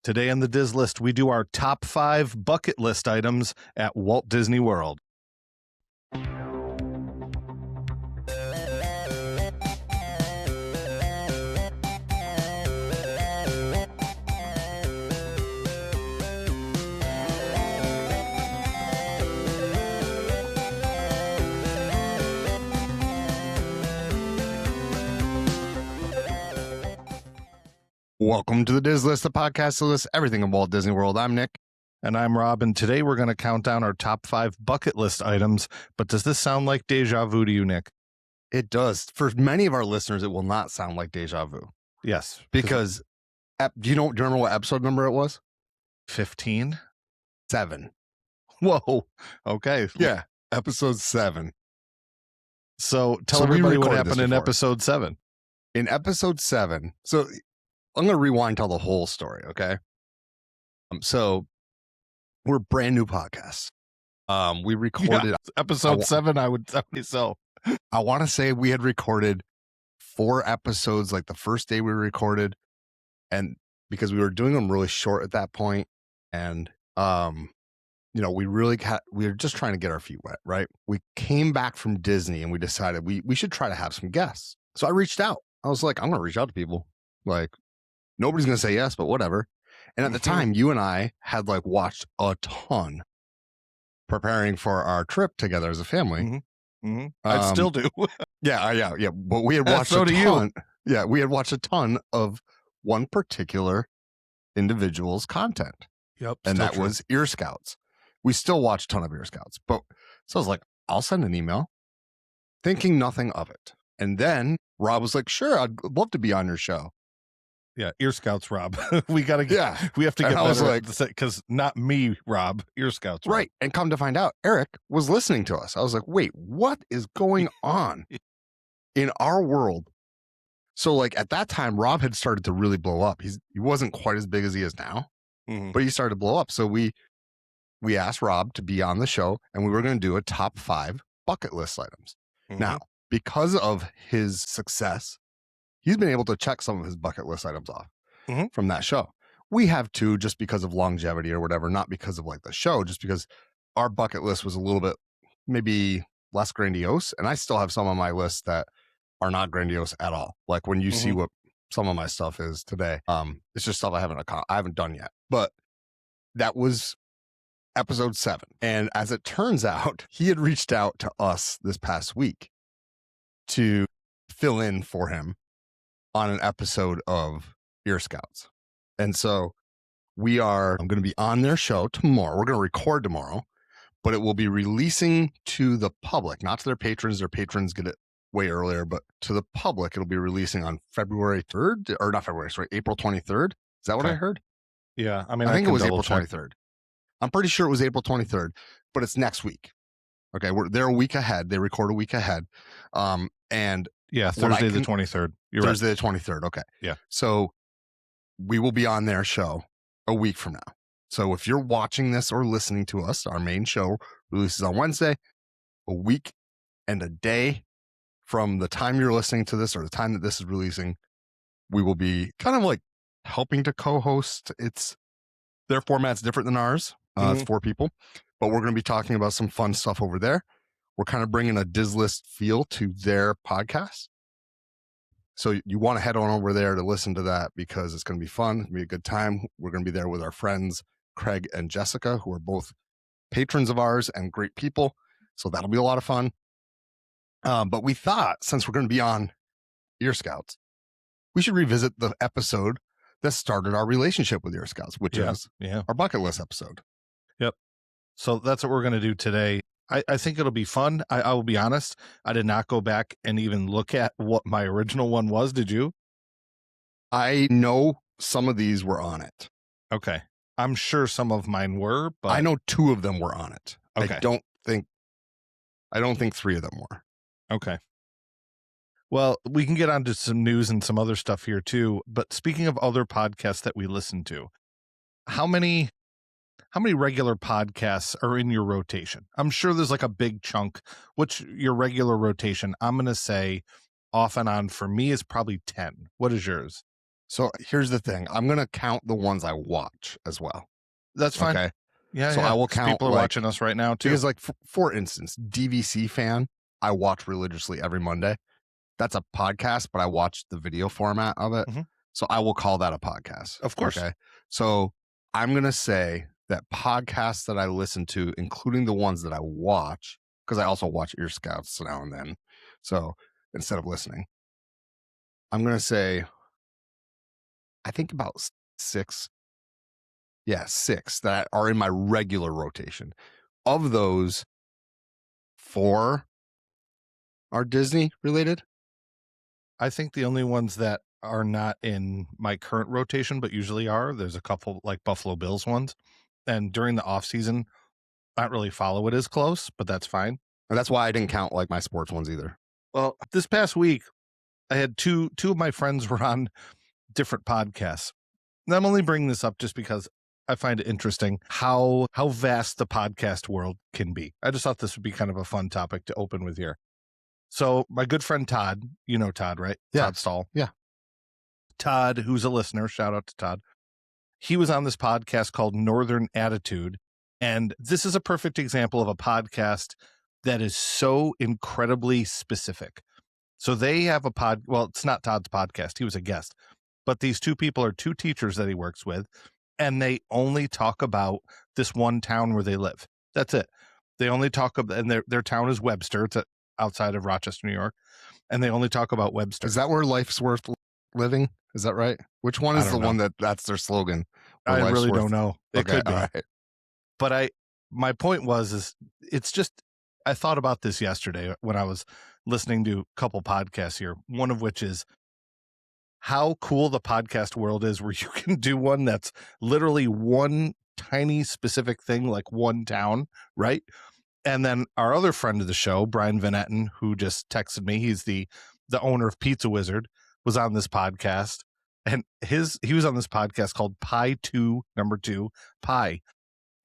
Today on the Diz List, we do our top 5 bucket list items at Walt Disney World. Welcome to the Diz List, the podcast that lists everything in Walt Disney World. I'm Nick. And I'm Rob, and today we're going to count down our top 5 bucket list items. But does this sound like deja vu to you, Nick? It does. For many of our listeners, it will not sound like deja vu. Yes. Because, do you remember what episode number it was? 15? 7. Whoa. Okay. Yeah. Episode 7. So tell everybody what happened in episode 7. In episode 7, so I'm going to rewind, tell the whole story, okay? So we're a brand new podcast. We recorded episode 7, I would say so. I want to say we had recorded 4 episodes like the first day we recorded, and because we were doing them really short at that point, and we were just trying to get our feet wet, right? We came back from Disney and we decided we should try to have some guests. So I reached out. I was like, I'm going to reach out to people. Like, nobody's going to say yes, but whatever. And at the time, you and I had watched a ton preparing for our trip together as a family. I still do. Yeah. But we had watched a ton. Yeah, we had watched a ton of one particular individual's content. Yep. And that was Ear Scouts. We still watch a ton of Ear Scouts. But so I was like, I'll send an email, thinking nothing of it. And then Rob was like, sure, I'd love to be on your show. Yeah, Ear Scouts, Rob. We have to get better. I was like, because not me, Rob. Ear Scouts, Rob. Right. And come to find out, Eric was listening to us. I was like, wait, what is going on in our world? So at that time, Rob had started to really blow up. He wasn't quite as big as he is now, but he started to blow up. So we asked Rob to be on the show, and we were going to do a top 5 bucket list items. Now, because of his success, he's been able to check some of his bucket list items off from that show. We have 2 just because of longevity or whatever, not because of the show, just because our bucket list was a little bit maybe less grandiose. And I still have some on my list that are not grandiose at all. Like when you see what some of my stuff is today, it's just stuff I haven't done yet. But that was episode 7. And as it turns out, he had reached out to us this past week to fill in for him on an episode of Ear Scouts. And so I'm going to be on their show tomorrow. We're going to record tomorrow, but it will be releasing to the public, not to their patrons. Their patrons get it way earlier, but to the public, it'll be releasing on February 3rd, or not February, sorry, April 23rd. Is that what I heard? Yeah. I think it was April 23rd. I'm pretty sure it was April 23rd, but it's next week. Okay. They're a week ahead. They record a week ahead. And yeah, Thursday the 23rd. Thursday the 23rd. Okay. Yeah. So we will be on their show a week from now. So if you're watching this or listening to us, our main show releases on Wednesday. A week and a day from the time you're listening to this or the time that this is releasing, we will be kind of helping to co-host. Their format's different than ours. It's 4 people, but we're going to be talking about some fun stuff over there. We're kind of bringing a Diz List feel to their podcast. So you want to head on over there to listen to that because it's going to be fun. It's going to be a good time. We're going to be there with our friends, Craig and Jessica, who are both patrons of ours and great people. So that'll be a lot of fun. But we thought, since we're going to be on Ear Scouts, we should revisit the episode that started our relationship with Ear Scouts, which is our bucket list episode. Yep. So that's what we're going to do today. I think it'll be fun. I will be honest. I did not go back and even look at what my original one was. Did you? I know some of these were on it. Okay. I'm sure some of mine were, but I know 2 of them were on it. Okay. I don't think 3 of them were. Okay. Well, we can get on to some news and some other stuff here too. But speaking of other podcasts that we listen to, how many regular podcasts are in your rotation? I'm sure there's a big chunk. What's your regular rotation? I'm going to say off and on for me is probably 10. What is yours? So here's the thing. I'm gonna count the ones I watch as well. That's fine. Okay. Yeah, So yeah. I will 'cause count, people are like- watching us right now too. Because, like, for instance, DVC Fan, I watch religiously every Monday. That's a podcast, but I watch the video format of it. Mhm. So I will call that a podcast. Of course. Okay. So I'm going to say that podcasts that I listen to, including the ones that I watch, because I also watch Ear Scouts now and then. So instead of listening, I'm going to say, I think about 6. Yeah, 6 that are in my regular rotation. Of those, 4 are Disney related. I think the only ones that are not in my current rotation, but usually are, there's a couple like Buffalo Bills ones. And during the off season, I don't really follow it as close, but that's fine. And that's why I didn't count like my sports ones either. Well, this past week, I had two of my friends were on different podcasts. And I'm only bringing this up just because I find it interesting how vast the podcast world can be. I just thought this would be kind of a fun topic to open with here. So my good friend Todd, you know Todd, right? Yeah. Todd Stahl. Yeah. Todd, who's a listener, shout out to Todd. He was on this podcast called Northern Attitude. And this is a perfect example of a podcast that is so incredibly specific. So they have well, it's not Todd's podcast. He was a guest. But these two people are two teachers that he works with, and they only talk about this one town where they live. That's it. They only talk about, and their town is Webster. It's outside of Rochester, New York. And they only talk about Webster. Is that where life's worth living? Is that right? Which one is the one that's their slogan? I really don't know. It could be. Right. But my point is it's just, I thought about this yesterday when I was listening to a couple podcasts here, one of which is how cool the podcast world is, where you can do one that's literally one tiny specific thing, like one town, right? And then our other friend of the show, Brian Van Etten, who just texted me, he's the owner of Pizza Wizard, was on this podcast. And he was on this podcast called Pie 2, number 2, Pie.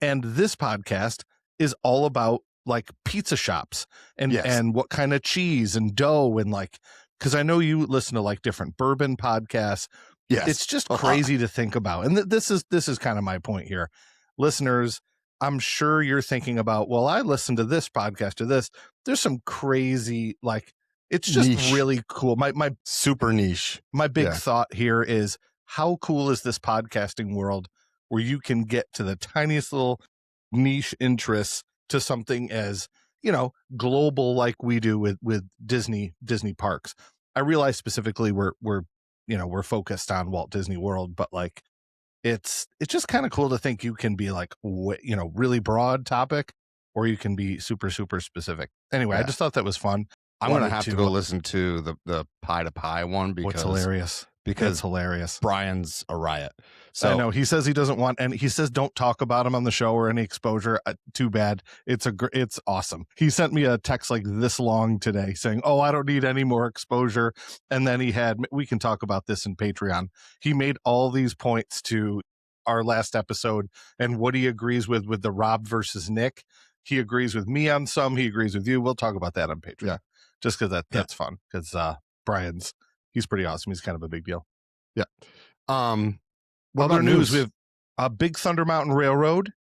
And this podcast is all about like pizza shops and what kind of cheese and dough and like, because I know you listen to like different bourbon podcasts. Yes. It's just crazy to think about. And this is kind of my point here. Listeners, I'm sure you're thinking about, well, I listened to this podcast to this. There's some crazy, like, it's just niche. Really cool. My super niche. My big thought here is how cool is this podcasting world where you can get to the tiniest little niche interests to something as, you know, global like we do with Disney parks. I realize specifically we're focused on Walt Disney World, but like it's just kind of cool to think you can be like, you know, really broad topic, or you can be super, super specific. Anyway, I just thought that was fun. I'm going to have to go listen to the Pie to Pie one because it's hilarious. Because it's hilarious. Brian's a riot. So I know he says he doesn't want, and he says don't talk about him on the show or any exposure. Too bad. It's awesome. He sent me a text like this long today saying, "Oh, I don't need any more exposure." And then we can talk about this in Patreon. He made all these points to our last episode and what he agrees with the Rob versus Nick. He agrees with me on some. He agrees with you. We'll talk about that on Patreon. Yeah. Just because that's fun. Because he's pretty awesome. He's kind of a big deal. Yeah. Other news, we have Big Thunder Mountain Railroad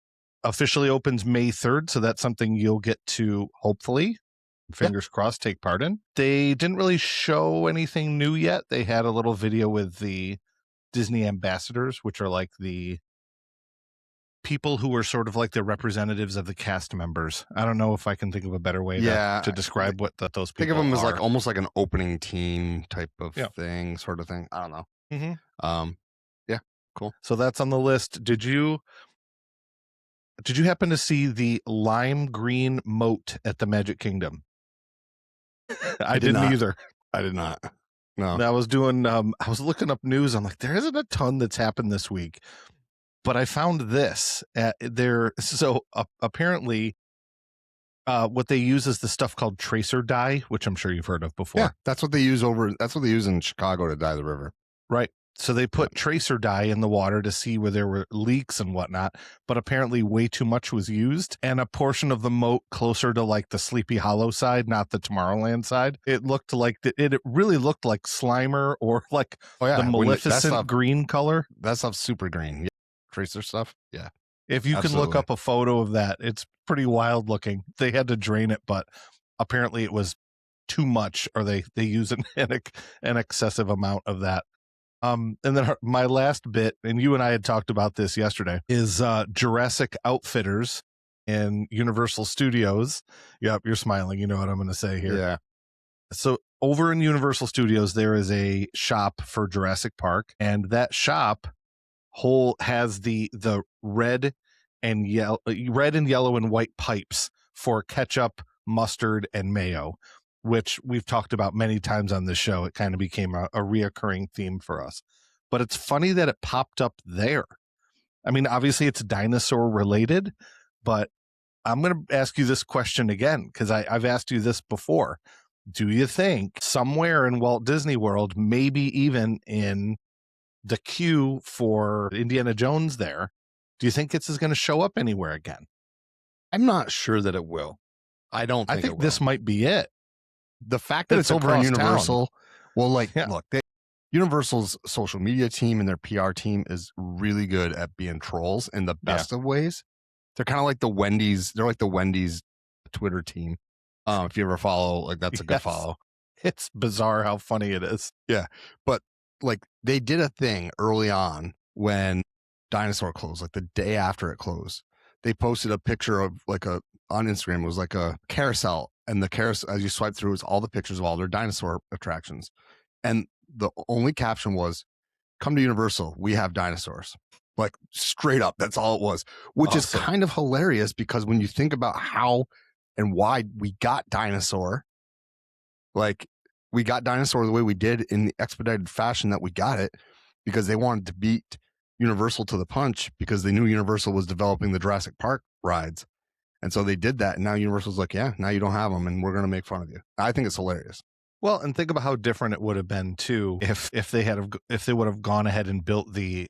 officially opens May 3rd. So that's something you'll get to, hopefully, fingers crossed, take part in. They didn't really show anything new yet. They had a little video with the Disney ambassadors, which are like the people who are sort of like the representatives of the cast members. I don't know if I can think of a better way to describe what those people are. Think of them as like almost like an opening team type of thing, sort of thing. I don't know. Mm-hmm. Yeah, cool. So that's on the list. Did you happen to see the lime green moat at the Magic Kingdom? I didn't either. I did not. No. I was doing I was looking up news. I'm like, there isn't a ton that's happened this week. But I found this there. So apparently, what they use is the stuff called tracer dye, which I'm sure you've heard of before. Yeah, that's what they use That's what they use in Chicago to dye the river. Right. So they put tracer dye in the water to see where there were leaks and whatnot, but apparently way too much was used. And a portion of the moat closer to like the Sleepy Hollow side, not the Tomorrowland side, it looked like it really looked like Slimer or like the Maleficent green color. That stuff's super green. Yeah. Tracer stuff. Yeah. If you can look up a photo of that, it's pretty wild looking. They had to drain it, but apparently it was too much, or they use an excessive amount of that. And then my last bit, and you and I had talked about this yesterday, is Jurassic Outfitters in Universal Studios. Yep, you're smiling. You know what I'm going to say here. Yeah. So over in Universal Studios, there is a shop for Jurassic Park, and that shop has the red and yellow and white pipes for ketchup, mustard, and mayo, which we've talked about many times on this show. It kind of became a reoccurring theme for us. But it's funny that it popped up there. I mean, obviously it's dinosaur related, but I'm going to ask you this question again, because I've asked you this before. Do you think somewhere in Walt Disney World, maybe even in the queue for Indiana Jones there, do you think this is going to show up anywhere again? I'm not sure that it will. I think this might be it. The fact that it's over in Universal, well, like, look, Universal's social media team and their PR team is really good at being trolls in the best of ways. They're kind of like the Wendy's. They're like the Wendy's Twitter team. If you ever follow, like, that's a good follow. It's bizarre how funny it is. Yeah. But like, they did a thing early on when Dinosaur closed, like the day after it closed. They posted a picture of on Instagram, it was like a carousel, and the carousel, as you swipe through, is all the pictures of all their dinosaur attractions. And the only caption was, "Come to Universal, we have dinosaurs." Like, straight up, that's all it was, which is kind of hilarious, because when you think about how and why we got Dinosaur, like, we got Dinosaur the way we did in the expedited fashion that we got it, because they wanted to beat Universal to the punch, because they knew Universal was developing the Jurassic Park rides. And so they did that. And now Universal's like, yeah, now you don't have them, and we're going to make fun of you. I think it's hilarious. Well, and think about how different it would have been too if they would have gone ahead and built the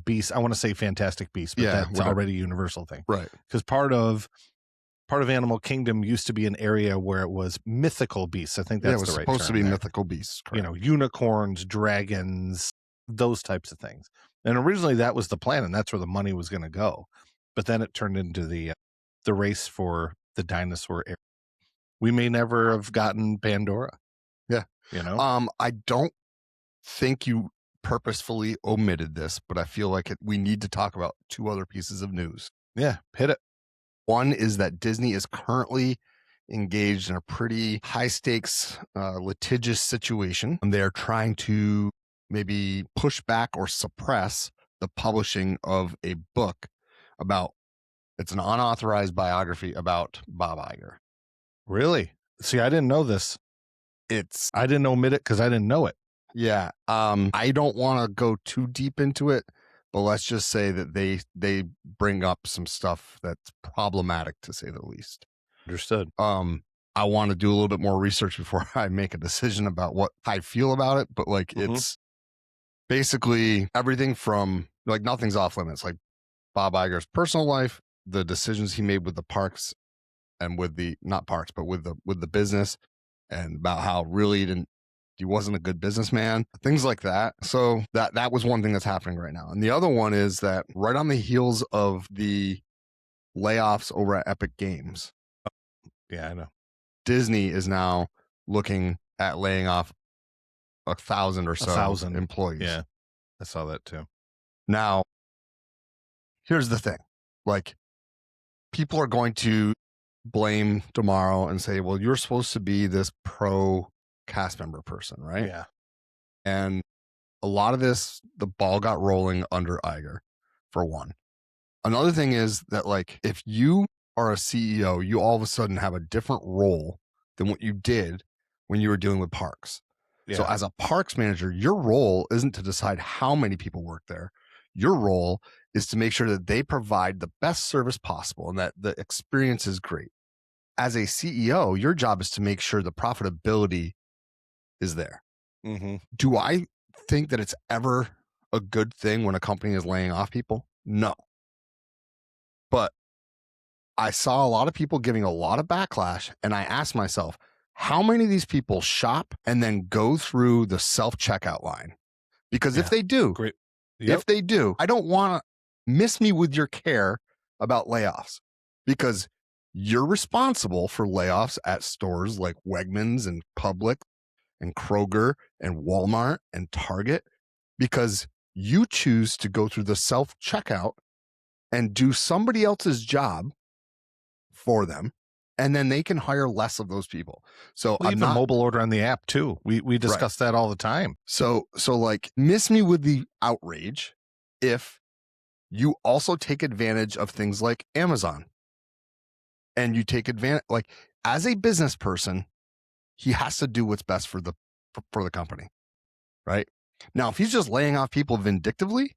Beast. I want to say Fantastic Beasts, but that's already a Universal thing, right? Because part of Animal Kingdom used to be an area where it was mythical beasts. I think that's it was the right supposed to be there. mythical beasts. Correct. You know, unicorns, dragons, those types of things. And originally that was the plan, and that's where the money was going to go. But then it turned into the race for the dinosaur era. We may never have gotten Pandora. Yeah. You know? I don't think you purposefully omitted this, but I feel like we need to talk about two other pieces of news. Yeah, hit it. One is that Disney is currently engaged in a pretty high stakes, litigious situation. And they're trying to maybe push back or suppress the publishing of a book it's an unauthorized biography about Bob Iger. Really? See, I didn't know this. I didn't omit it because I didn't know it. Yeah. I don't want to go too deep into it, but let's just say that they bring up some stuff that's problematic, to say the least. Understood. I want to do a little bit more research before I make a decision about what I feel about it, but like, it's basically everything from, like, nothing's off limits. Like, Bob Iger's personal life, the decisions he made with the parks, and with the not parks, but with the business, and about how really he wasn't a good businessman, things like that. So that was one thing that's happening right now. And the other one is that right on the heels of the layoffs over at Epic Games. Yeah, I know. Disney is now looking at laying off 1,000 or so employees. Yeah, I saw that too. Now, here's the thing. Like, people are going to blame tomorrow and say, well, you're supposed to be this pro cast member person, right? Yeah. And a lot of this, the ball got rolling under Iger, for one. Another thing is that, like, if you are a CEO, you all of a sudden have a different role than what you did when you were dealing with parks. Yeah. So as a parks manager, your role isn't to decide how many people work there. Your role is to make sure that they provide the best service possible and that the experience is great. As a CEO, your job is to make sure the profitability is there. Mm-hmm. Do I think that it's ever a good thing when a company is laying off people? No. But I saw a lot of people giving a lot of backlash, and I asked myself, how many of these people shop and then go through the self-checkout line? Because if Yeah. they do, Great. Yep. if they do, I don't want to miss me with your care about layoffs, because you're responsible for layoffs at stores like Wegmans and Publix and Kroger and Walmart and Target, because you choose to go through the self-checkout and do somebody else's job for them, and then they can hire less of those people. So Well, I'm even not mobile order on the app too. We discuss that all the time. so like, miss me with the outrage if you also take advantage of things like Amazon, and you take advantage, like, as a business person, he has to do what's best for the company, right? Now, if he's just laying off people vindictively,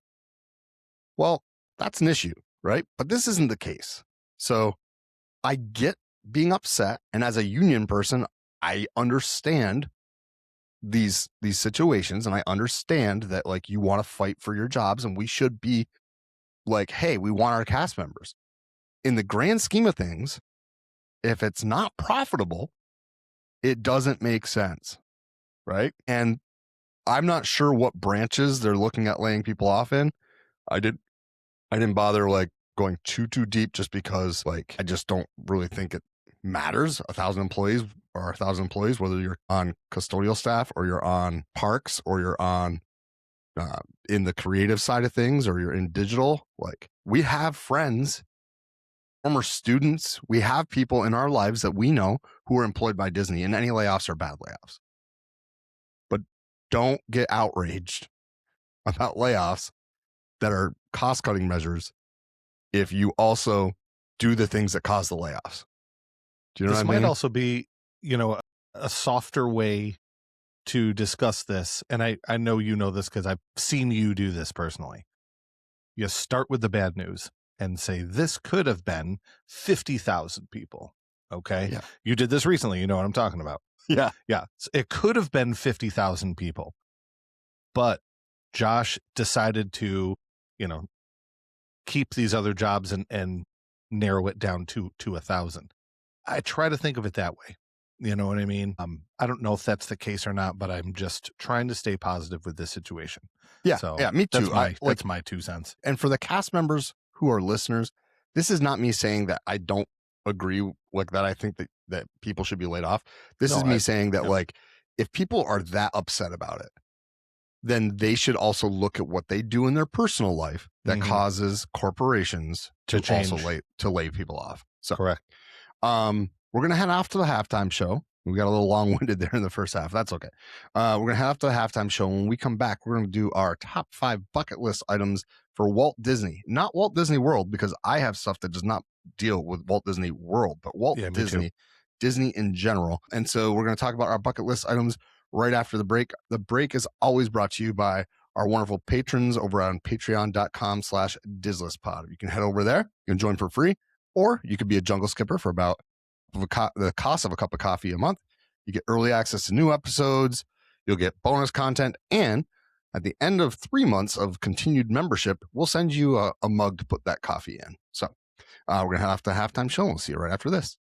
well, that's an issue, right? But this isn't the case. So I get being upset, and as a union person, I understand these situations, and I understand that, like, you want to fight for your jobs, and we should be like, hey, we want our cast members. In the grand scheme of things, if it's not profitable, it doesn't make sense, right? And I'm not sure what branches they're looking at laying people off in. I didn't bother like going too deep, just because, like, I just don't really think it matters. 1,000 employees are 1,000 employees, whether you're on custodial staff or you're on parks or you're on in the creative side of things or you're in digital. Like, we have friends, former students, we have people in our lives that we know who are employed by Disney, and any layoffs are bad layoffs. But don't get outraged about layoffs that are cost-cutting measures if you also do the things that cause the layoffs. Do you know This what I mean? might also be, a softer way to discuss this. And I know you know this because I've seen you do this personally. You start with the bad news and say, this could have been 50,000 people. Okay. Yeah. You did this recently. You know what I'm talking about. Yeah. Yeah. It could have been 50,000 people, but Josh decided to, keep these other jobs and narrow it down to 1,000. I try to think of it that way. You know what I mean? I don't know if that's the case or not, but I'm just trying to stay positive with this situation. Yeah. So yeah, me too. That's my 2 cents. And for the cast members who are listeners, this is not me saying that I don't agree, like, that I think that people should be laid off. This No, is me saying that, yeah. like, if people are that upset about it, then they should also look at what they do in their personal life that Mhm. causes corporations to also change. lay people off. So Correct. we're gonna head off to the halftime show. We got a little long-winded there in the first half. That's okay. We're gonna head off to the halftime show. When we come back, we're gonna do our top 5 bucket list items for Walt Disney, not Walt Disney World, because I have stuff that does not deal with Walt Disney World, but Walt Yeah, me too. Disney, Disney in general. And so we're gonna talk about our bucket list items right after the break. The break is always brought to you by our wonderful patrons over on patreon.com/DizlistPod. You can head over there, you can join for free, or you could be a jungle skipper for about the cost of a cup of coffee a month. You get early access to new episodes, you'll get bonus content, and at the end of 3 months of continued membership, we'll send you a mug to put that coffee in. So we're gonna head off to the halftime show. We'll see you right after this.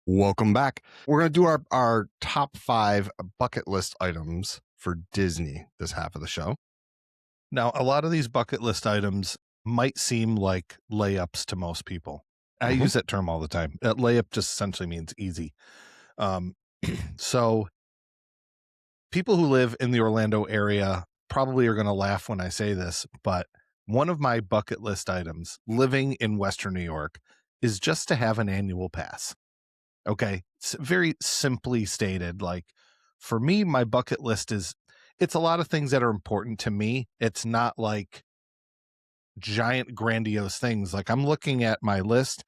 Welcome back. We're going to do our top 5 bucket list items for Disney this half of the show. Now, a lot of these bucket list items might seem like layups to most people. I use that term all the time. Layup just essentially means easy. So people who live in the Orlando area probably are going to laugh when I say this, but one of my bucket list items living in Western New York is just to have an annual pass. Okay. It's very simply stated. Like, for me, my bucket list is it's a lot of things that are important to me. It's not like giant grandiose things. Like, I'm looking at my list.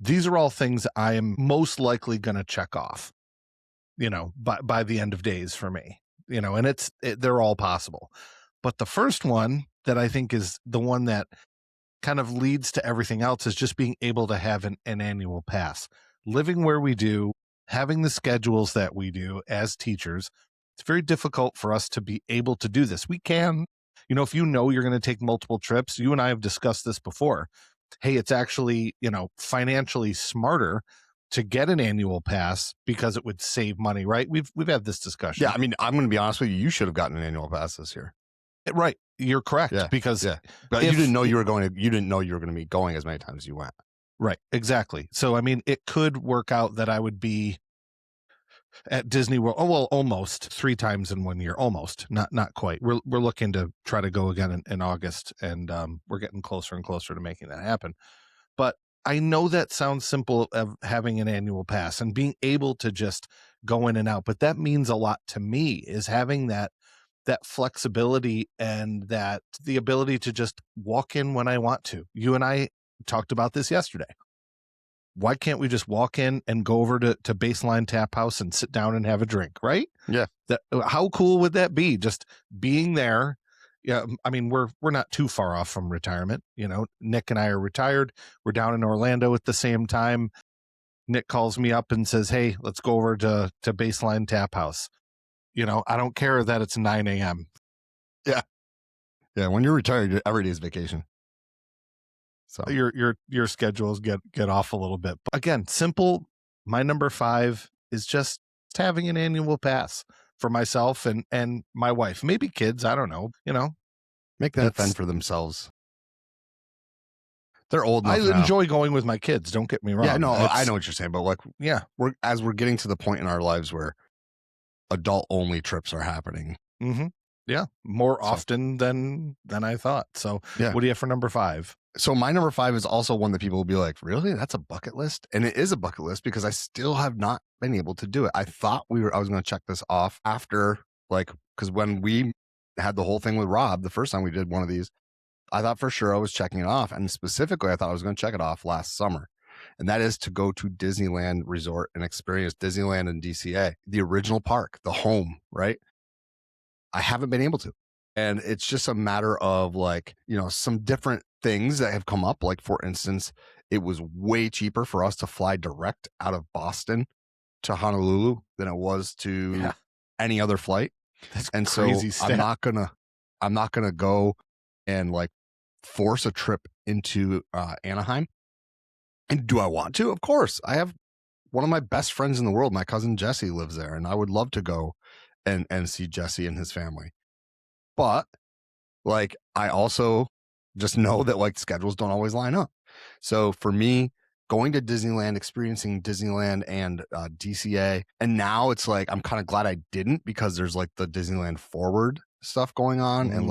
These are all things I am most likely going to check off, by the end of days for me, and they're all possible. But the first one that I think is the one that kind of leads to everything else is just being able to have an annual pass. Living where we do, having the schedules that we do as teachers, it's very difficult for us to be able to do this. We can, if you're going to take multiple trips, you and I have discussed this before. Hey, it's actually, financially smarter to get an annual pass because it would save money, right? We've had this discussion. Yeah, I mean, I'm going to be honest with you. You should have gotten an annual pass this year. Right. You're correct. Yeah, because but you didn't know you were going to be going as many times as you went. Right. Exactly. So, I mean, it could work out that I would be at Disney World. Oh, well, almost 3 times in 1 year. Almost, not quite. We're looking to try to go again in August, and we're getting closer and closer to making that happen. But I know that sounds simple, of having an annual pass and being able to just go in and out, but that means a lot to me, is having that flexibility and that the ability to just walk in when I want to. You and I talked about this yesterday. Why can't we just walk in and go over to Baseline Tap House and sit down and have a drink, right? Yeah. How cool would that be? Just being there. Yeah, I mean, we're not too far off from retirement. Nick and I are retired. We're down in Orlando at the same time. Nick calls me up and says, "Hey, let's go over to Baseline Tap House." I don't care that it's 9 a.m. Yeah. When you're retired, every day is vacation. So your schedules get off a little bit. But again, simple. My number 5 is just having an annual pass for myself and my wife, maybe kids. I don't know. Make them fend for themselves. They're old enough now. I enjoy going with my kids. Don't get me wrong. Yeah, no, I know what you're saying, but like, yeah, we're getting to the point in our lives where adult only trips are happening. Mm-hmm. Yeah, more often than I thought. So, What do you have for number 5? So my number 5 is also one that people will be like, really? That's a bucket list? And it is a bucket list because I still have not been able to do it. I thought I was going to check this off after, because when we had the whole thing with Rob, the first time we did one of these, I thought for sure I was checking it off. And specifically, I thought I was going to check it off last summer. And that is to go to Disneyland Resort and experience Disneyland and DCA, the original park, the home, right? I haven't been able to. And it's just a matter of some different things that have come up. Like, for instance, it was way cheaper for us to fly direct out of Boston to Honolulu than it was to any other flight. That's and crazy so stat. I'm not gonna go and force a trip into Anaheim. And do I want to? Of course. I have one of my best friends in the world. My cousin Jesse lives there, and I would love to go and see Jesse and his family. But I also just know that schedules don't always line up. So for me, going to Disneyland, experiencing Disneyland and DCA, and now it's I'm kind of glad I didn't, because there's the Disneyland Forward stuff going on, and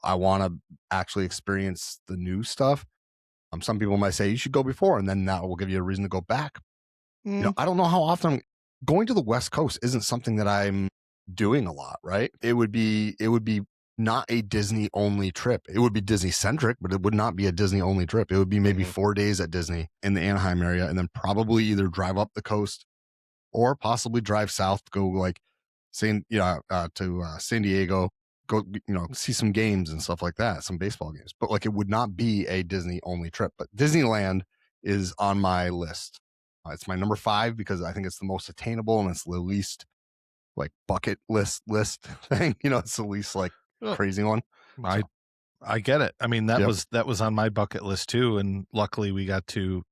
I want to actually experience the new stuff. Some people might say you should go before, and then that will give you a reason to go back. I don't know how often going to the West Coast isn't something that I'm doing a lot, right? It would be not a Disney only trip. It would be Disney centric, but it would not be a Disney only trip. It would be maybe 4 days at Disney in the Anaheim area, and then probably either drive up the coast or possibly drive south, go to San Diego, go see some games and stuff like that, some baseball games. But it would not be a Disney only trip. But Disneyland is on my list. It's my number 5 because I think it's the most attainable, and it's the least bucket list thing. It's the least crazy one. I get it. I mean, that was on my bucket list too, and luckily we got to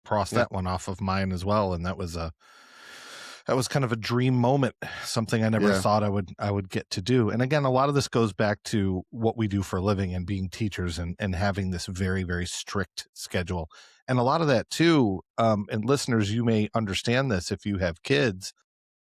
cross that one off of mine as well. And that was kind of a dream moment, something I never thought I would get to do. And again, a lot of this goes back to what we do for a living and being teachers and having this very, very strict schedule. And a lot of that too, and listeners, you may understand this if you have kids.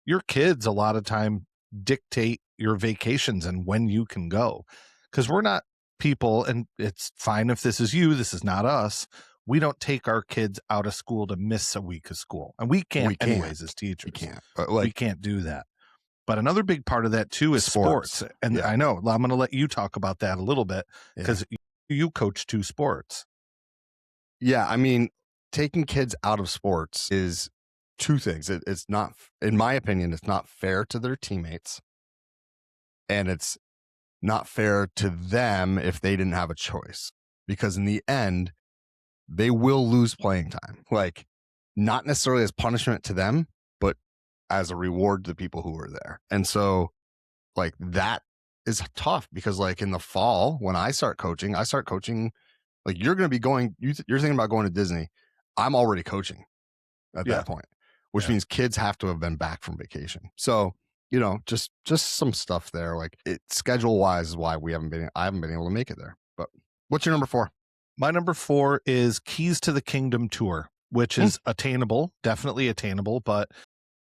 Your kids a lot of time dictate your vacations and when you can go, because we're not people, and it's fine if this is you, this is not us. We don't take our kids out of school to miss a week of school, and we can't anyways as teachers. We can't, but we can't do that. But another big part of that too is sports. And Yeah. I know I'm going to let you talk about that a little bit because you coach 2 sports. Yeah, I mean, taking kids out of sports is 2 things. It's not, in my opinion, it's not fair to their teammates, and it's not fair to them if they didn't have a choice. Because in the end, they will lose playing time. Like, not necessarily as punishment to them, but as a reward to the people who were there. And so, like, that is tough because, like, in the fall, when I start coaching, like, you're going to be going, you're thinking about going to Disney. I'm already coaching at that point, which means kids have to have been back from vacation. So, you know, just some stuff there. Like, it schedule wise is why I haven't been able to make it there. But what's your number 4? My number 4 is Keys to the Kingdom tour, which is attainable, definitely attainable, but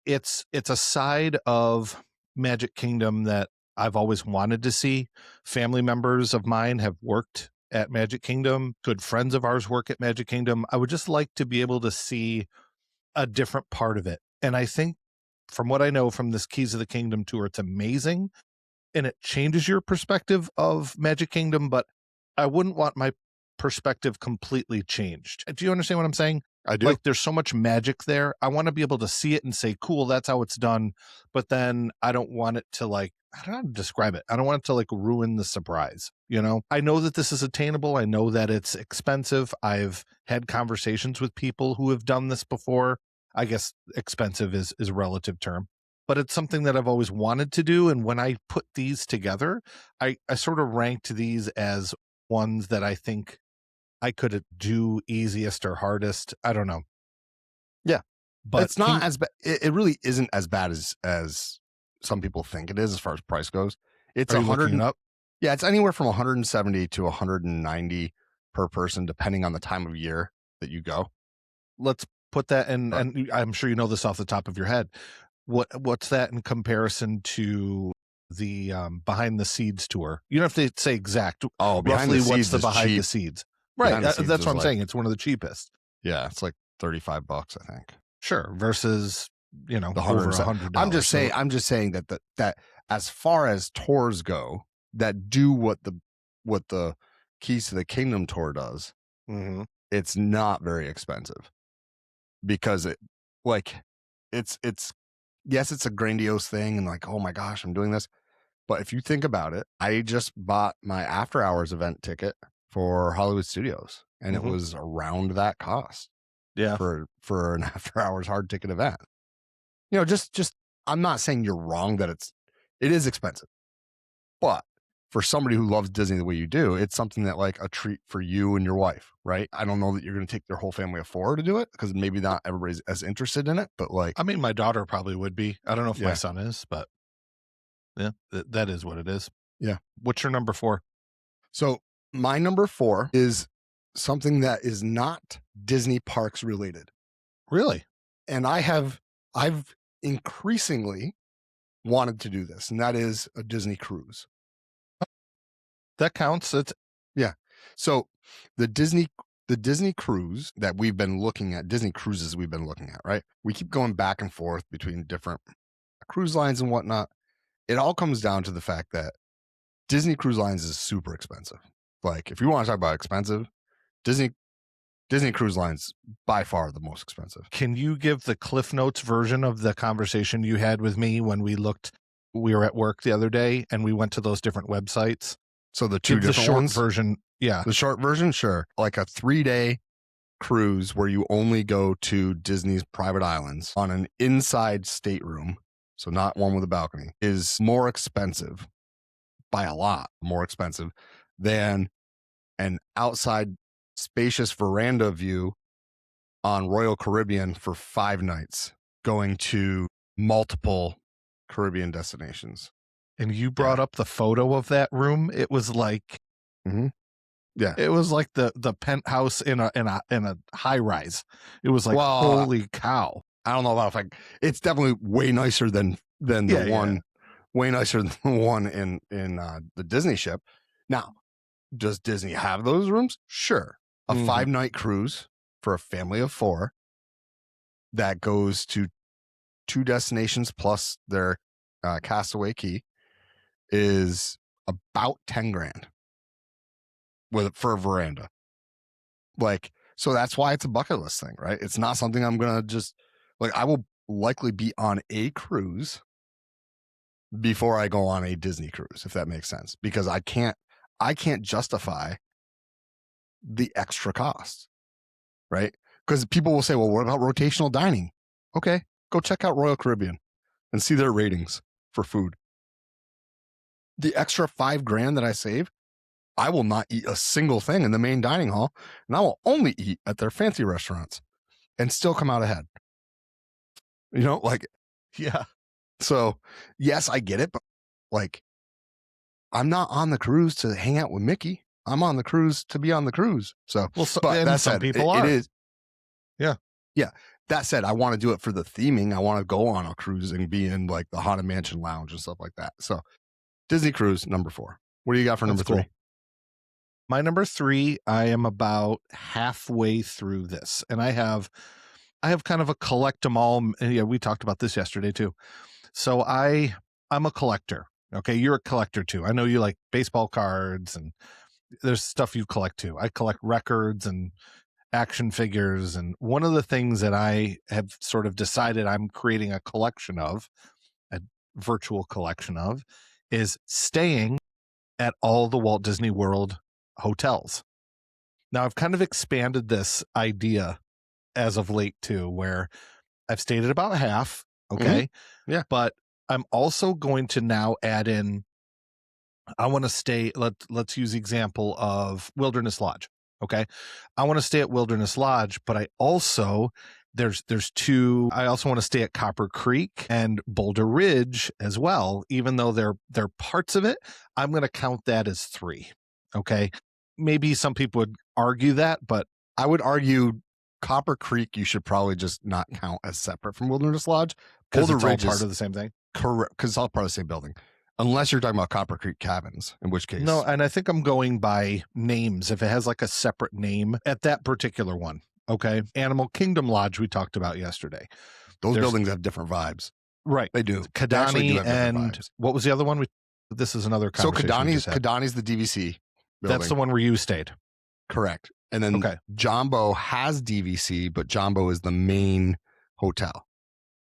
it's a side of Magic Kingdom that I've always wanted to see. Family members of mine have worked at Magic Kingdom. Good friends of ours work at Magic Kingdom. I would just like to be able to see a different part of it. And I think from what I know from this Keys to the Kingdom tour, it's amazing and it changes your perspective of Magic Kingdom, but I wouldn't want my perspective completely changed. Do you understand what I'm saying? I do. Like, there's so much magic there. I want to be able to see it and say, cool, that's how it's done. But then I don't want it to, like, I don't know how to describe it. I don't want it to, like, ruin the surprise. You know, I know that this is attainable. I know that it's expensive. I've had conversations with people who have done this before. I guess expensive is a relative term, but it's something that I've always wanted to do. And when I put these together, I sort of ranked these as ones that I think I could do easiest or hardest. I don't know. Yeah, but it's not as bad. It really isn't as bad as some people think it is as far as price goes. It's 100 up. Yeah, it's anywhere from 170 to 190 per person, depending on the time of year that you go. Let's put that in, and I'm sure you know this off the top of your head. What's that in comparison to the Behind the Seeds tour? You don't have to say exact. Oh, roughly what's the Behind the Seeds? Right, that's what I'm saying. It's one of the cheapest. Yeah, it's like $35, I think. Sure, versus the over $100. I'm just saying that as far as tours go, that do what the Keys to the Kingdom tour does, it's not very expensive because it's yes, it's a grandiose thing and like, oh my gosh, I'm doing this. But if you think about it, I just bought my after hours event ticket for Hollywood Studios and it was around that cost. Yeah. For an after hours hard ticket event. You know, just I'm not saying you're wrong that it is expensive. But for somebody who loves Disney the way you do, it's something that, like, a treat for you and your wife, right? I don't know that you're going to take their whole family of 4 to do it because maybe not everybody's as interested in it, but like, I mean, my daughter probably would be. I don't know if my son is, but yeah, that is what it is. Yeah. What's your number 4? So my number 4 is something that is not Disney parks related. Really? And I've increasingly wanted to do this, and that is a Disney cruise. That counts. So the Disney cruise that we've been looking at, Disney cruises we've been looking at, right? We keep going back and forth between different cruise lines and whatnot. It all comes down to the fact that Disney Cruise Lines is super expensive. Like, if you want to talk about expensive, Disney Cruise Lines by far the most expensive. Can you give the Cliff Notes version of the conversation you had with me when we were at work the other day and we went to those different websites? So the two different short ones? version. Yeah. The short version, sure. Like a 3-day cruise where you only go to Disney's private islands on an inside stateroom, so not one with a balcony, is more expensive by a lot, more expensive than an outside spacious veranda view on Royal Caribbean for 5 nights, going to multiple Caribbean destinations. And you brought up the photo of that room. It was like, yeah, it was like the penthouse in a high rise. It was like, holy cow! I don't know about it's definitely way nicer than the one, way nicer than the one in the Disney ship. Now, does Disney have those rooms? Sure, a 5-night cruise for a family of 4 that goes to 2 destinations plus their Castaway Key is about 10 grand for a veranda. Like, so that's why it's a bucket list thing, right? It's not something I'm gonna just like. I will likely be on a cruise before I go on a Disney cruise, if that makes sense, because I can't justify the extra cost, right? Because people will say, well, what about rotational dining? Okay, go check out Royal Caribbean and see their ratings for food. The extra $5,000 that I save, I will not eat a single thing in the main dining hall, and I will only eat at their fancy restaurants and still come out ahead. You know, like, Yeah. so yes, I get it, but like, I'm not on the cruise to hang out with Mickey. I'm on the cruise to be on the cruise. So, Well, but and that some said, people it are. is. Yeah. Yeah. That said, I want to do it for the theming. I want to go on a cruise and be in like the Haunted Mansion lounge and stuff like that. So Disney cruise, number 4. What do you got for That's number cool. 3? My number 3, I am about halfway through this, and I have kind of a collect 'em all. Yeah, we talked about this yesterday too. So I'm a collector. Okay, you're a collector too. I know you like baseball cards, and there's stuff you collect too. I collect records and action figures, and one of the things that I have sort of decided I'm creating a collection of, a virtual collection of, is staying at all the Walt Disney World hotels. Now, I've kind of expanded this idea as of late too, where I've stayed at about half. Okay. Yeah. But I'm also going to now add in, I want to stay, let's use the example of Wilderness Lodge. Okay. I want to stay at Wilderness Lodge, but I also, there's 2, I also want to stay at Copper Creek and Boulder Ridge as well, even though they're parts of it. I'm going to count that as 3. Okay. Maybe some people would argue that, but I would argue Copper Creek, you should probably just not count as separate from Wilderness Lodge. because Boulder it's all Ridge part is of the same thing. correct, because it's all part of the same building. Unless you're talking about Copper Creek Cabins, in which case. No, and I think I'm going by names. If it has like a separate name at that particular one. Okay. Animal Kingdom Lodge we talked about yesterday. Those there's- buildings have different vibes. Right. They do. They actually do Kadani have different and vibes. what was the other one? This is another So conversation. we just had. Kadani's the DVC building. That's the one where you stayed. Correct. And then Okay. Jumbo has DVC, but Jumbo is the main hotel.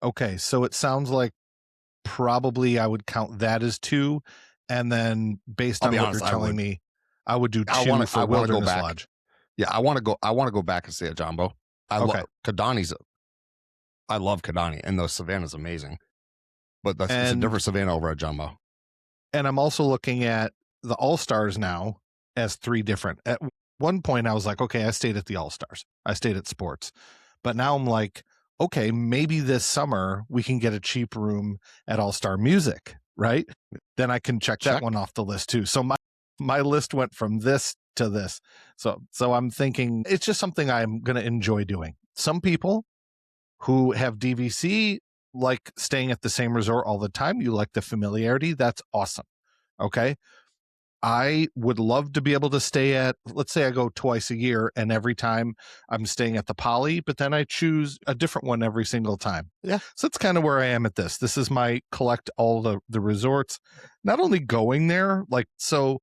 Okay. So it sounds like probably I would count that as 2. And then based I'll on be what honest, you're I telling would. me, I would do 2 I wanna- for I wanna go Wilderness back. Lodge. Yeah, I want to go back and stay at Jumbo. I Okay. love Kadani, and the Savannah's amazing. But it's a And- different Savannah over at Jumbo. And I'm also looking at the All-Stars now as 3 different. At one point I was like, okay, I stayed at the All-Stars. I stayed at Sports. But now I'm like, okay, maybe this summer we can get a cheap room at All-Star Music, right? Then I can check that Check. one off the list too. So my list went from this to this. So I'm thinking it's just something I'm going to enjoy doing. Some people who have DVC like staying at the same resort all the time. You like the familiarity. That's awesome. Okay. I would love to be able to stay at, let's say I go twice a year and every time I'm staying at the Poly, but then I choose a different one every single time. Yeah. So that's kind of where I am at this. This is my collect all the resorts, not only going there, like, so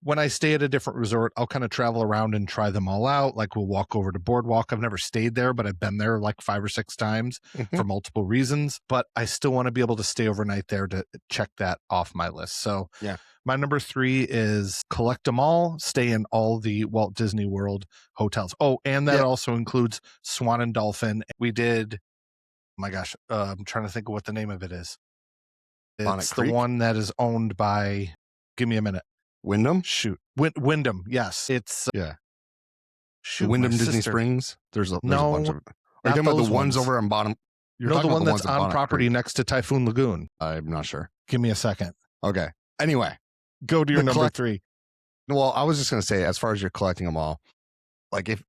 when I stay at a different resort, I'll kind of travel around and try them all out. Like we'll walk over to Boardwalk. I've never stayed there, but I've been there like 5 or 6 times for multiple reasons, but I still want to be able to stay overnight there to check that off my list. So Yeah. My number 3 is collect them all, stay in all the Walt Disney World hotels. Oh, and that Yeah. also includes Swan and Dolphin. We did, oh my gosh, I'm trying to think of what the name of it is. Bonnet It's the Creek? one that is owned by, give me a minute. Wyndham? Shoot. Wyndham. Yes. It's, Yeah. shoot, Wyndham my Disney sister. There's a No, bunch of. Are you not talking about those the ones ones. over on bottom? You're No, the talking one about that's ones at on Bonnet property Creek. next to Typhoon Lagoon. I'm not sure. Give me a second. Okay. Anyway, Go to your The number collect- 3. well, I was just going to say, as far as you're collecting them all, like if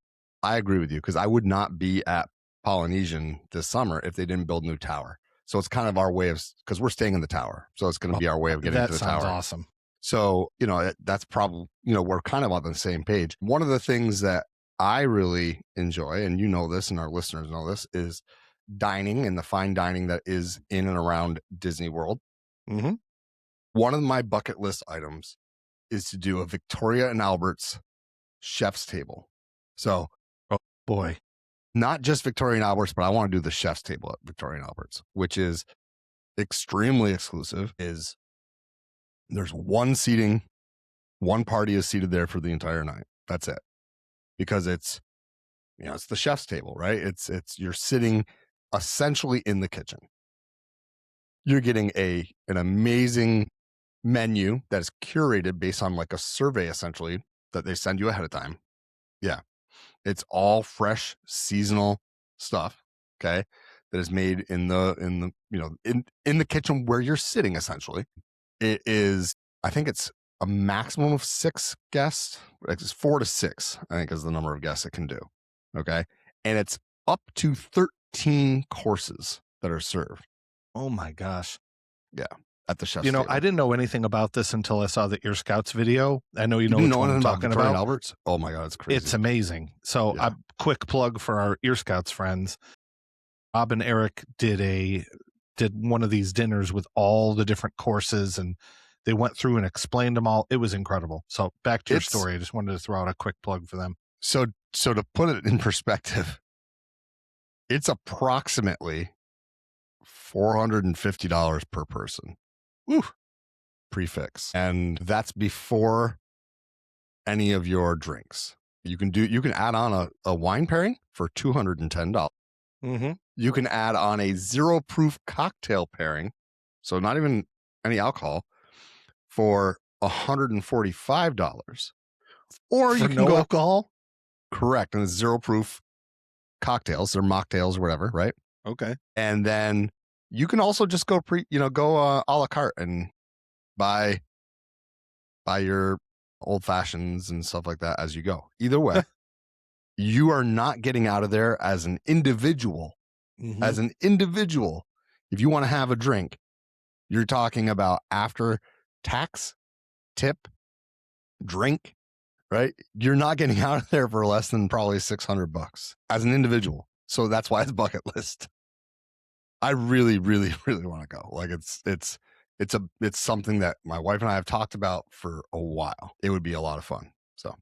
I agree with you, because I would not be at Polynesian this summer if they didn't build a new tower. So it's kind of our way of, because we're staying in the tower. So it's going to be our way of getting That to the sounds tower. awesome. So, that's probably, we're kind of on the same page. One of the things that I really enjoy, and you know this, and our listeners know this, is dining and the fine dining that is in and around Disney World. Mm-hmm. One of my bucket list items is to do a Victoria and Albert's chef's table. So, Boy. not just Victoria and Albert's, but I want to do the chef's table at Victoria and Albert's, which is extremely exclusive. There's one party is seated there for the entire night. That's it. Because it's the chef's table, right? It's you're sitting essentially in the kitchen. You're getting an amazing menu that is curated based on like a survey essentially that they send you ahead of time. Yeah. It's all fresh seasonal stuff, okay? That is made in the kitchen where you're sitting essentially. It is, I think it's a maximum of 6 guests. It's 4 to 6, I think, is the number of guests it can do. Okay. And it's up to 13 courses that are served. Oh my gosh. Yeah. At the chef's table. I didn't know anything about this until I saw the Ear Scouts video. I know you know didn't which know one I'm anything talking Victoria and about. Albert's? Oh my God, it's crazy. It's amazing. So Yeah. a quick plug for our Ear Scouts friends. Rob and Eric did one of these dinners with all the different courses, and they went through and explained them all. It was incredible. So back to your story. I just wanted to throw out a quick plug for them. So to put it in perspective, it's approximately $450 per person. Woo. Prefix. And that's before any of your drinks. You can add on a wine pairing for $210. Mm-hmm. You can add on a 0 proof cocktail pairing, so not even any alcohol, for $145. Or you can no go alcohol. Correct, and it's 0 proof cocktails, or mocktails, or whatever, right? Okay. And then you can also just go a la carte and buy your old fashions and stuff like that as you go. Either way, you are not getting out of there as an individual. Mm-hmm. As an individual, if you want to have a drink, you're talking about after tax, tip, drink, right? You're not getting out of there for less than probably $600 as an individual. So that's why it's bucket list. I really, really, really want to go. Like it's something that my wife and I have talked about for a while. It would be a lot of fun. So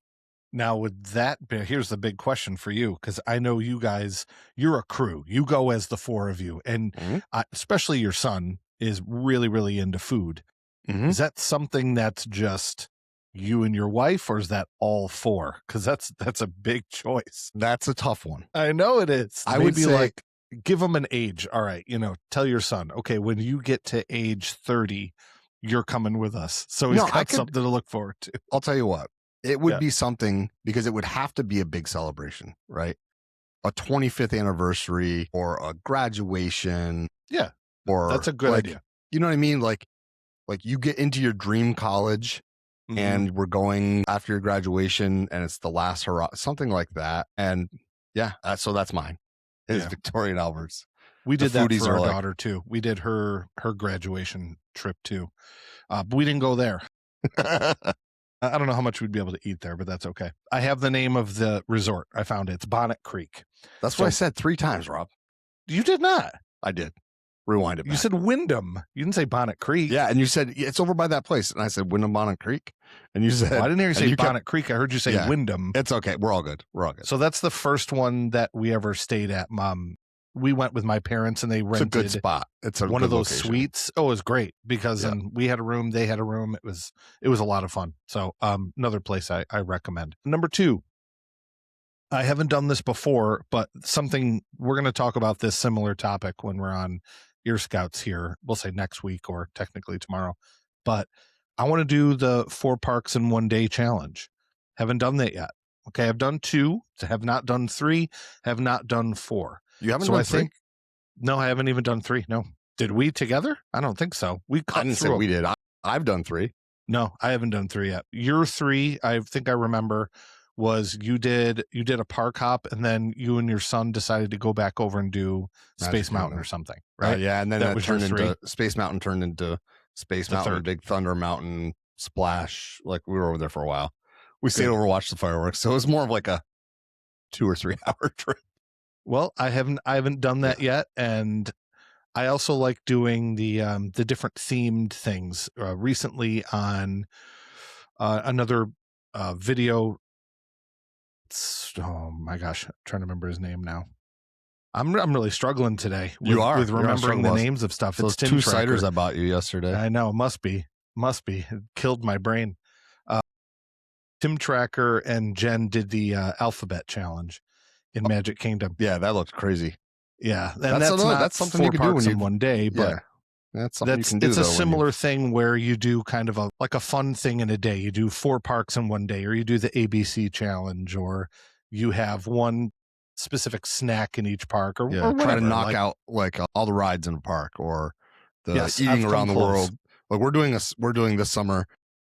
now with that, here's the big question for you, because I know you guys, you're a crew. You go as the 4 of you, and especially your son is really, really into food. Mm-hmm. Is that something that's just you and your wife, or is that all 4? Because that's a big choice. That's a tough one. I know it is. I would say, like, give them an age. All right, tell your son, okay, when you get to age 30, you're coming with us. So he's got something to look forward to. I'll tell you what, it would be something, because it would have to be a big celebration, right? A 25th anniversary or a graduation. Yeah. Or that's a good idea. You know what I mean? Like you get into your dream college, and we're going after your graduation, and it's the last hurrah, something like that. And yeah, so that's mine. It's Victoria and Albert's. We did that for our daughter too. We did her graduation trip too. But we didn't go there. I don't know how much we'd be able to eat there, but that's okay. I have the name of the resort. I found it. It's Bonnet Creek. That's what I said 3 times, Rob. You did not. I did. Rewind it back. You said Wyndham. You didn't say Bonnet Creek. Yeah, and you said it's over by that place. And I said Wyndham Bonnet Creek. And you said... Well, I didn't hear you say Bonnet Creek. I heard you say Wyndham. It's okay. We're all good. So that's the first one that we ever stayed at, Mom. We went with my parents, and they rented a good spot. It's one of those location. suites. Oh, it was great, because and we had a room, they had a room. It was a lot of fun. So another place I recommend. Number 2, I haven't done this before, but something we're going to talk about this similar topic when we're on Ear Scouts here. We'll say next week, or technically tomorrow. But I want to do the 4 parks in 1 day challenge. Haven't done that yet. Okay, I've done 2, have not done 3, have not done 4. You haven't done 3? No, I haven't even done 3. No. Did we together? I don't think so. I didn't say we did. I've done 3. No, I haven't done 3 yet. Your 3, I think I remember, was you did a park hop, and then you and your son decided to go back over and do Space Mountain or something, right? Yeah, and then that was turned into Space Mountain, turned into Space Mountain, Big Thunder Mountain, Splash. Like, we were over there for a while. We stayed over, watched the fireworks. So it was more of like a 2 or 3 hour trip. Well, I haven't done that yet, and I also like doing the different themed things. Recently on another video. Oh my gosh, I'm trying to remember his name now. I'm really struggling today with, You are. with You are remembering struggling the with us. names of stuff. So It's those Tim 2 ciders Tracker. I bought you yesterday. I know, must be. It killed my brain. Tim Tracker and Jen did the alphabet challenge in Magic Kingdom. Yeah, that looked crazy. Yeah, and that's not something 4 you can do parks when in you one day, but yeah. That's something you can do it's a though when you similar thing where you do kind of a fun thing in a day. You do 4 parks in one day, or you do the ABC challenge, or you have one specific snack in each park, or try to whatever. knock Like, out like all the rides in the park or the yes, eating I've come around the close. world. Like we're doing this summer,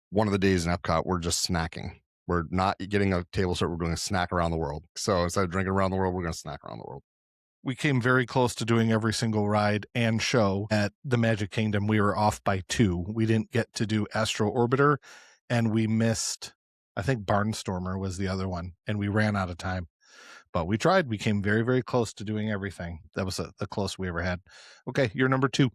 one of the days in Epcot, we're just snacking. We're not getting a table service, we're doing a snack around the world. So instead of drinking around the world, we're going to snack around the world. We came very close to doing every single ride and show at the Magic Kingdom. We were off by 2. We didn't get to do Astro Orbiter, and we missed, I think Barnstormer was the other one, and we ran out of time. But we tried. We came very, very close to doing everything. That was the close we ever had. Okay, you're number 2.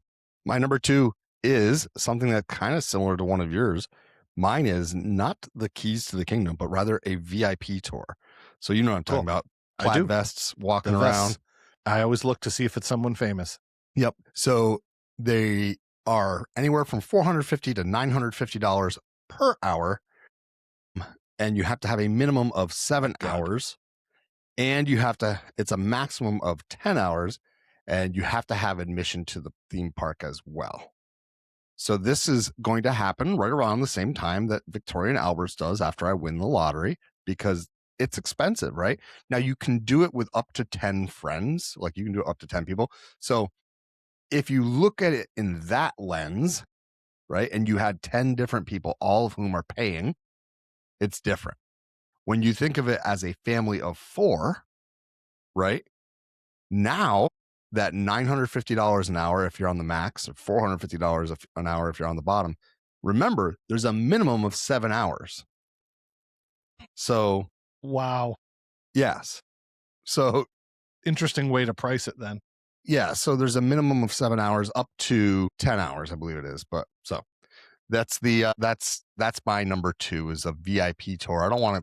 My number 2 is something that's kind of similar to one of yours. Mine is not the Keys to the Kingdom, but rather a VIP tour. So you know what I'm talking about. I Plaid do. vests, walking The around. vests. I always look to see if it's someone famous. Yep. So they are anywhere from $450 to $950 per hour. And you have to have a minimum of 7 hours. And it's a maximum of 10 hours. And you have to have admission to the theme park as well. So this is going to happen right around the same time that Victoria and Albert's does after I win the lottery, because it's expensive, right? Now you can do it with up to 10 friends, like you can do it up to 10 people. So if you look at it in that lens, right, and you had 10 different people, all of whom are paying, it's different. When you think of it as a family of 4, right, now that $950 an hour if you're on the max, or $450 an hour if you're on the bottom, remember, there's a minimum of 7 hours. So, wow. Yes. So, interesting way to price it then. Yeah, so there's a minimum of 7 hours up to 10 hours, I believe it is. But so that's the that's my number 2 is a VIP tour. I don't want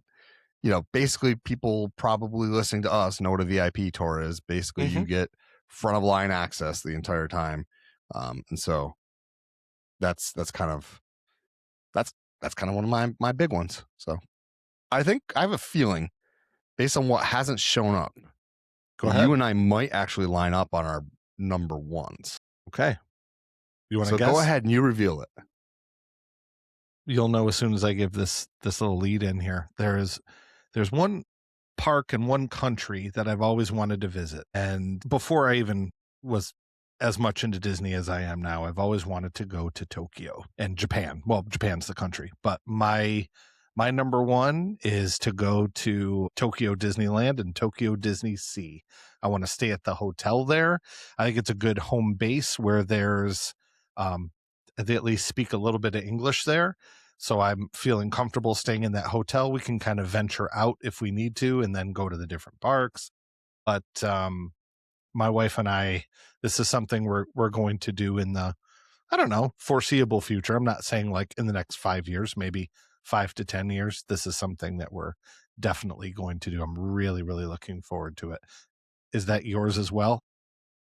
to, basically people probably listening to us know what a VIP tour is. Basically, you get front of line access the entire time. And so that's kind of one of my big ones. So I think I have a feeling based on what hasn't shown up, you and I might actually line up on our number 1s. Okay. You want to guess? So go ahead and you reveal it. You'll know as soon as I give this little lead in here. There's one park in one country that I've always wanted to visit. And before I even was as much into Disney as I am now, I've always wanted to go to Tokyo and Japan. Well, Japan's the country, but my number 1 is to go to Tokyo Disneyland and Tokyo Disney Sea. I want to stay at the hotel there. I think it's a good home base where there's, they at least speak a little bit of English there. So I'm feeling comfortable staying in that hotel. We can kind of venture out if we need to and then go to the different parks. But my wife and I, this is something we're going to do in the, I don't know, foreseeable future. I'm not saying like in the next 5 years, maybe 5 to 10 years. This is something that we're definitely going to do. I'm really, really looking forward to it. Is that yours as well?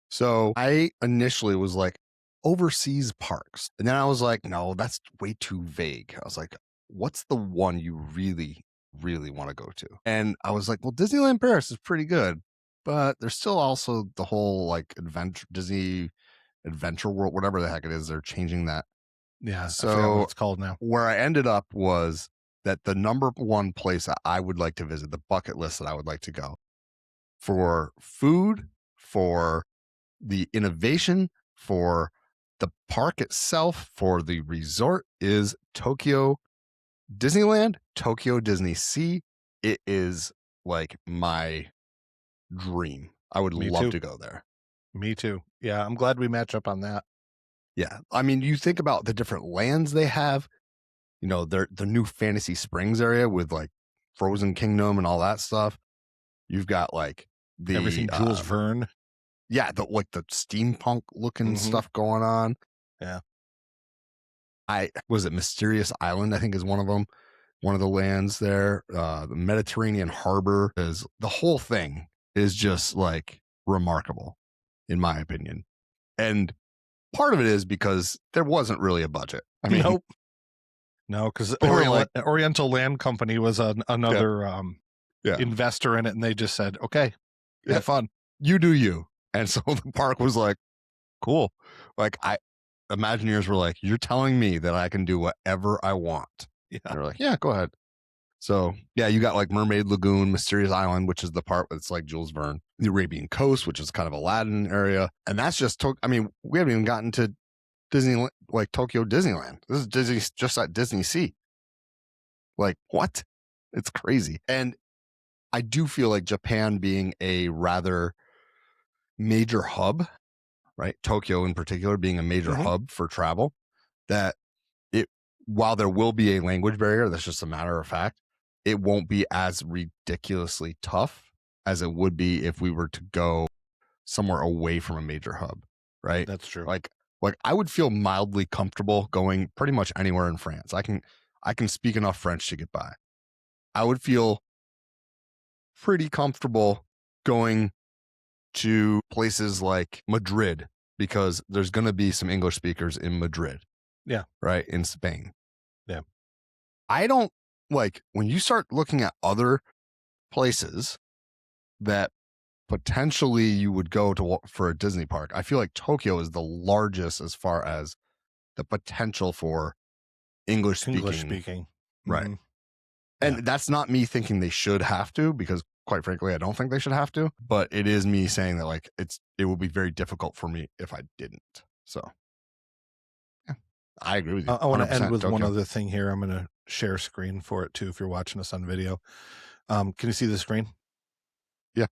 So I initially was like, overseas parks. And then I was like, no, that's way too vague. I was like, what's the one you really, really want to go to? And I was like, well, Disneyland Paris is pretty good, but there's still also the whole like Disney Adventure World, whatever the heck it is. They're changing that. Yeah. So I forgot what it's called now. Where I ended up was that the number 1 place that I would like to visit, the bucket list that I would like to go for food, for the innovation, for the park itself, for the resort, is Tokyo Disneyland, Tokyo Disney Sea. It is like my dream. I would love to go there. Me too. Yeah, I'm glad we match up on that. Yeah. I mean, you think about the different lands they have, the new Fantasy Springs area with like Frozen Kingdom and all that stuff. You've got like everything Jules Verne. Yeah, the steampunk looking Mhm. stuff going on. Yeah. Was it Mysterious Island, I think is one of them. One of the lands there. The Mediterranean harbor is the whole thing is just like remarkable, in my opinion. And part of it is because there wasn't really a budget. I mean, Nope. No, because Orient- Oriental Land Company was another Yeah. investor in it, and they just said, "Okay, Yeah. have fun." you do you. And so the park was like, cool. Like Imagineers were like, you're telling me that I can do whatever I want. Yeah. And they're like, yeah, go ahead. So yeah, you got like Mermaid Lagoon, Mysterious Island, which is the part that's like Jules Verne, the Arabian Coast, which is kind of Aladdin area. And that's just, I mean, we haven't even gotten to Disney, like Tokyo Disneyland. This is Disney, just at Disney Sea. Like what? It's crazy. And I do feel like Japan being a rather major hub, right? Tokyo in particular being a major Mhm. hub for travel, that while there will be a language barrier, that's just a matter of fact, it won't be as ridiculously tough as it would be if we were to go somewhere away from a major hub, right? That's true. Like I would feel mildly comfortable going pretty much anywhere in France. I can speak enough French to get by. I would feel pretty comfortable going to places like Madrid because there's going to be some English speakers in Madrid. Yeah. Right. In Spain. Yeah. I don't like when you start looking at other places that potentially you would go to for a Disney park. I feel like Tokyo is the largest as far as the potential for English speaking. Right. Mhm. And Yeah. that's not me thinking they should have to, because quite frankly, I don't think they should have to, but it is me saying that like it would be very difficult for me if I didn't. So yeah, I agree with you. I want to end 100% with one Tokyo. other thing here. I'm going to share screen for it too if you're watching us on video. Can you see the screen? Yeah.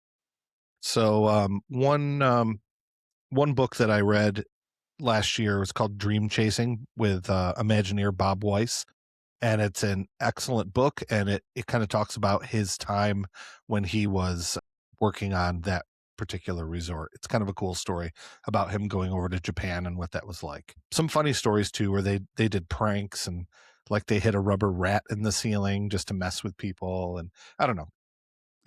So one book that I read last year was called Dream Chasing with Imagineer Bob Weiss. And it's an excellent book, and it kind of talks about his time when he was working on that particular resort. It's kind of a cool story about him going over to Japan and what that was like. Some funny stories too, where they did pranks and like they hit a rubber rat in the ceiling just to mess with people, and I don't know.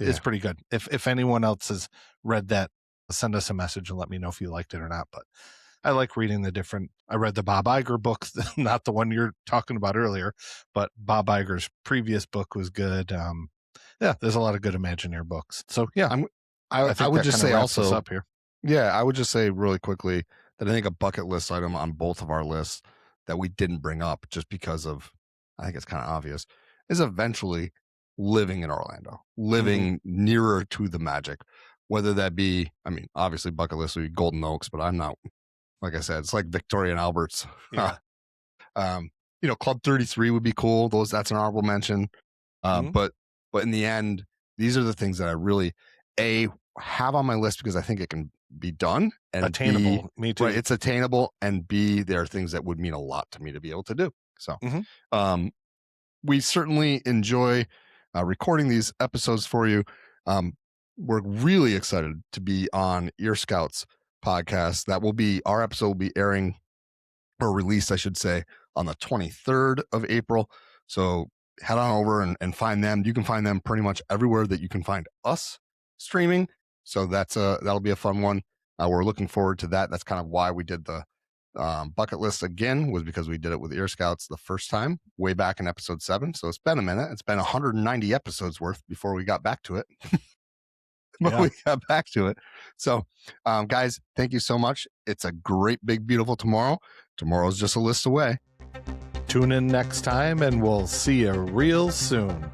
It's Yeah. pretty good. If anyone else has read that, send us a message and let me know if you liked it or not. But I like reading the different. I read the Bob Iger books, not the one you're talking about earlier, but Bob Iger's previous book was good. Yeah, there's a lot of good Imagineer books. So yeah, I think would that just kinda say wraps us also, up here. yeah, I would just say really quickly that I think a bucket list item on both of our lists that we didn't bring up just because of, I think it's kind of obvious, is eventually living in Orlando, living nearer to the magic, whether that be, I mean, obviously bucket list would be Golden Oaks, but I'm not, like I said, it's like Victoria and Albert's. Yeah. Club 33 would be cool. That's an honorable mention. But in the end, these are the things that I really have on my list because I think it can be done and Attainable. Me too. right, it's attainable, and B, there are things that would mean a lot to me to be able to do. So we certainly enjoy recording these episodes for you. We're really excited to be on Ear Scouts podcast. Our episode will be airing, or released, I should say, on the 23rd of April. So head on over and find them. You can find them pretty much everywhere that you can find us streaming. So that'll be a fun one. We're looking forward to that. That's kind of why we did the bucket list again, was because we did it with Ear Scouts the first time way back in episode 7. So it's been a minute. It's been 190 episodes worth before we got back to it. We got back to it. So guys, thank you so much. It's a great, big, beautiful tomorrow. Tomorrow's just a list away. Tune in next time, and we'll see you real soon.